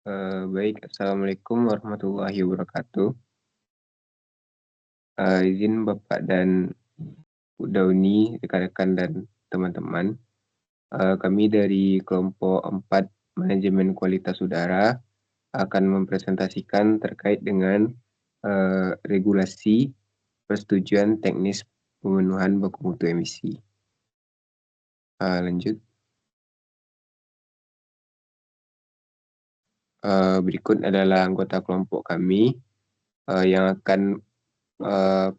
Baik, Assalamualaikum warahmatullahi wabarakatuh. Izin Bapak dan Bu Dauni, rekan-rekan dan teman-teman. Kami dari kelompok 4 Manajemen Kualitas Udara akan mempresentasikan terkait dengan regulasi persetujuan teknis pemenuhan baku mutu emisi. Lanjut. Berikut adalah anggota kelompok kami yang akan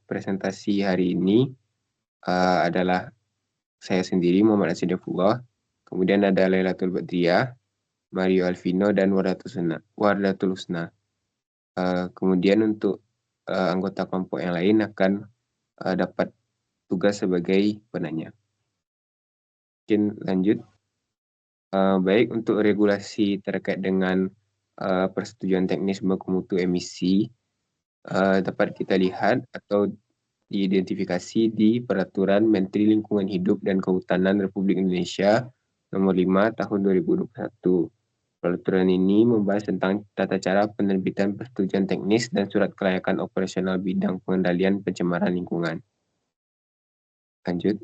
presentasi hari ini adalah saya sendiri, Muhammad Asidafullah. Kemudian ada Lailatul Badriyah, Mario Alvino, dan Wardatul Husna. Kemudian untuk anggota kelompok yang lain akan dapat tugas sebagai penanya. Mungkin lanjut. Baik, untuk regulasi terkait dengan persetujuan teknis baku mutu emisi dapat kita lihat atau diidentifikasi di Peraturan Menteri Lingkungan Hidup dan Kehutanan Republik Indonesia Nomor 5 Tahun 2021. Peraturan ini membahas tentang tata cara penerbitan persetujuan teknis dan surat kelayakan operasional bidang pengendalian pencemaran lingkungan. Lanjut.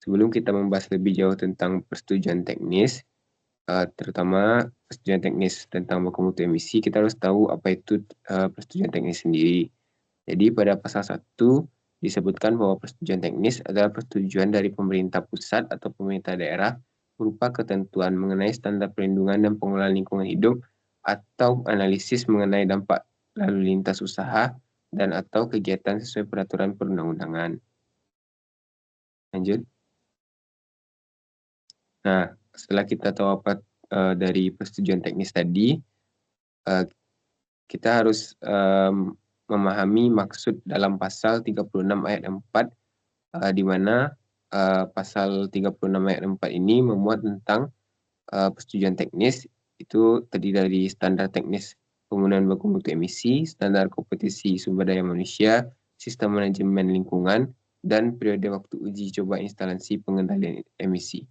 Sebelum kita membahas lebih jauh tentang persetujuan teknis, terutama persetujuan teknis tentang baku mutu emisi, kita harus tahu apa itu persetujuan teknis sendiri. Jadi pada pasal 1 disebutkan bahwa persetujuan teknis adalah persetujuan dari pemerintah pusat atau pemerintah daerah berupa ketentuan mengenai standar perlindungan dan pengelolaan lingkungan hidup atau analisis mengenai dampak lalu lintas usaha dan atau kegiatan sesuai peraturan perundang-undangan. Lanjut. Nah, setelah kita tahu apa dari persetujuan teknis tadi, kita harus memahami maksud dalam pasal 36 ayat 4 di mana pasal 36 ayat 4 ini memuat tentang persetujuan teknis itu terdiri dari standar teknis pemenuhan baku mutu emisi, standar kompetisi sumber daya manusia, sistem manajemen lingkungan, dan periode waktu uji coba instalasi pengendalian emisi.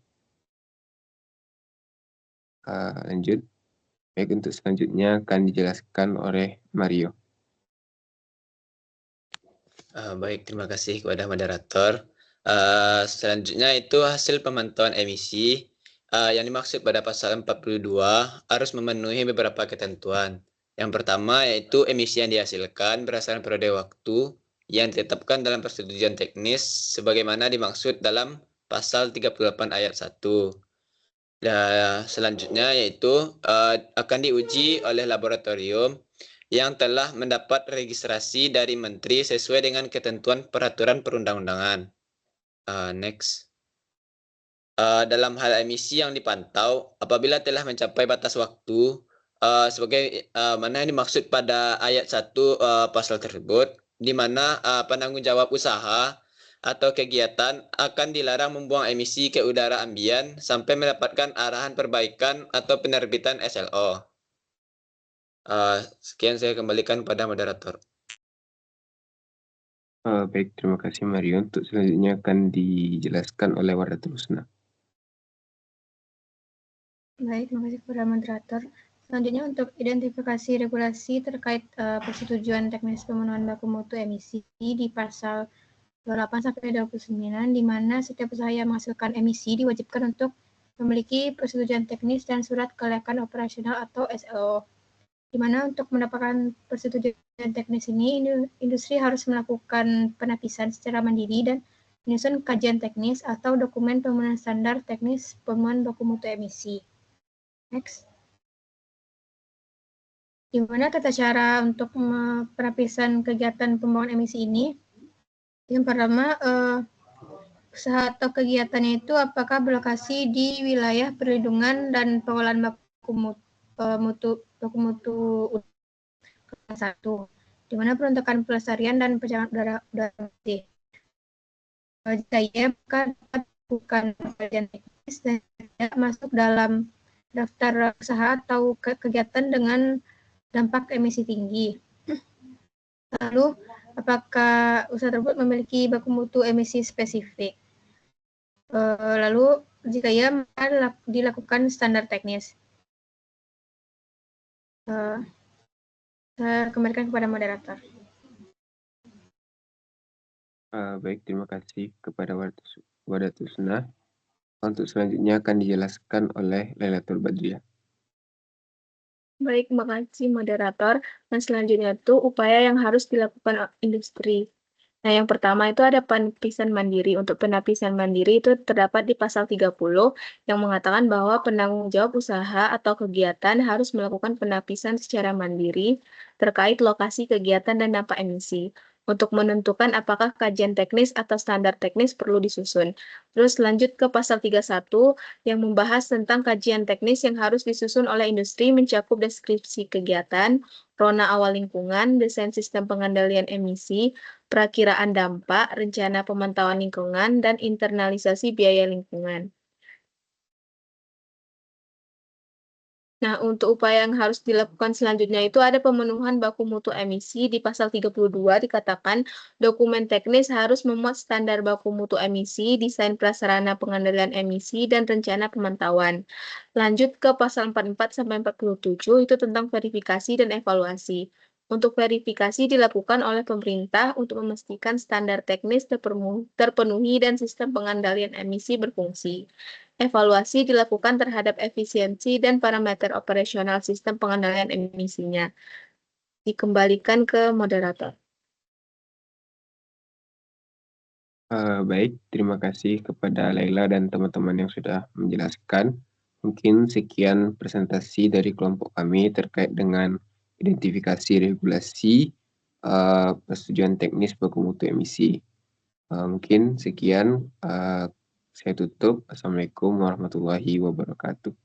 Lanjut. Baik, untuk selanjutnya akan dijelaskan oleh Mario. Baik, terima kasih kepada moderator. Selanjutnya itu hasil pemantauan emisi yang dimaksud pada pasal 42 harus memenuhi beberapa ketentuan. Yang pertama yaitu emisi yang dihasilkan berdasarkan periode waktu yang ditetapkan dalam persetujuan teknis sebagaimana dimaksud dalam pasal 38 ayat 1. Dan selanjutnya yaitu akan diuji oleh laboratorium yang telah mendapat registrasi dari Menteri sesuai dengan ketentuan peraturan perundang-undangan. Next. Dalam hal emisi yang dipantau, apabila telah mencapai batas waktu, sebagai mana yang dimaksud pada ayat 1 pasal tersebut, di mana penanggung jawab usaha atau kegiatan akan dilarang membuang emisi ke udara ambien sampai mendapatkan arahan perbaikan atau penerbitan SLO. Sekian saya kembalikan pada moderator. Baik, terima kasih Mario. Untuk selanjutnya akan dijelaskan oleh Wardatul Husna. Baik, terima kasih kepada moderator. Selanjutnya untuk identifikasi regulasi terkait persetujuan teknis pemenuhan baku mutu emisi di pasal 28 sampai 29 di mana setiap usaha yang menghasilkan emisi diwajibkan untuk memiliki persetujuan teknis dan surat kelayakan operasional atau SLO. Di mana untuk mendapatkan persetujuan teknis ini industri harus melakukan penapisan secara mandiri dan menyusun kajian teknis atau dokumen pemenuhan standar teknis pemenuhan baku mutu emisi. Next. Di mana tata cara untuk penapisan kegiatan pembuangan emisi ini? Yang pertama, usaha atau kegiatannya itu apakah berlokasi di wilayah perlindungan dan pengolahan baku mutu satu, di mana peruntukan pelestarian dan pencemaran udara bersih. Jika iya, bukan kajian teknis dan tidak masuk dalam daftar usaha atau kegiatan dengan dampak emisi tinggi. Lalu, apakah usaha tersebut memiliki baku mutu emisi spesifik? Lalu, Jika iya, maka dilakukan standar teknis. Saya kembalikan kepada moderator. Baik, terima kasih kepada Wadatusna. Untuk selanjutnya akan dijelaskan oleh Lailatul Badriah. Baik, makasih moderator. Nah, selanjutnya itu upaya yang harus dilakukan industri. Nah, yang pertama itu ada penapisan mandiri. Untuk penapisan mandiri itu terdapat di pasal 30 yang mengatakan bahwa penanggung jawab usaha atau kegiatan harus melakukan penapisan secara mandiri terkait lokasi kegiatan dan dampak emisi untuk menentukan apakah kajian teknis atau standar teknis perlu disusun. Terus lanjut ke pasal 31 yang membahas tentang kajian teknis yang harus disusun oleh industri mencakup deskripsi kegiatan, rona awal lingkungan, desain sistem pengendalian emisi, perakiraan dampak, rencana pemantauan lingkungan, dan internalisasi biaya lingkungan. Nah, untuk upaya yang harus dilakukan selanjutnya itu ada pemenuhan baku mutu emisi. Di pasal 32 dikatakan dokumen teknis harus memuat standar baku mutu emisi, desain prasarana pengendalian emisi, dan rencana pemantauan. Lanjut ke pasal 44-47 itu tentang verifikasi dan evaluasi. Untuk verifikasi dilakukan oleh pemerintah untuk memastikan standar teknis terpenuhi dan sistem pengendalian emisi berfungsi. Evaluasi dilakukan terhadap efisiensi dan parameter operasional sistem pengendalian emisinya. Dikembalikan ke moderator. Baik, terima kasih kepada Laila dan teman-teman yang sudah menjelaskan. Mungkin sekian presentasi dari kelompok kami terkait dengan identifikasi regulasi persetujuan teknis baku mutu emisi. Mungkin sekian, saya tutup. Assalamualaikum warahmatullahi wabarakatuh.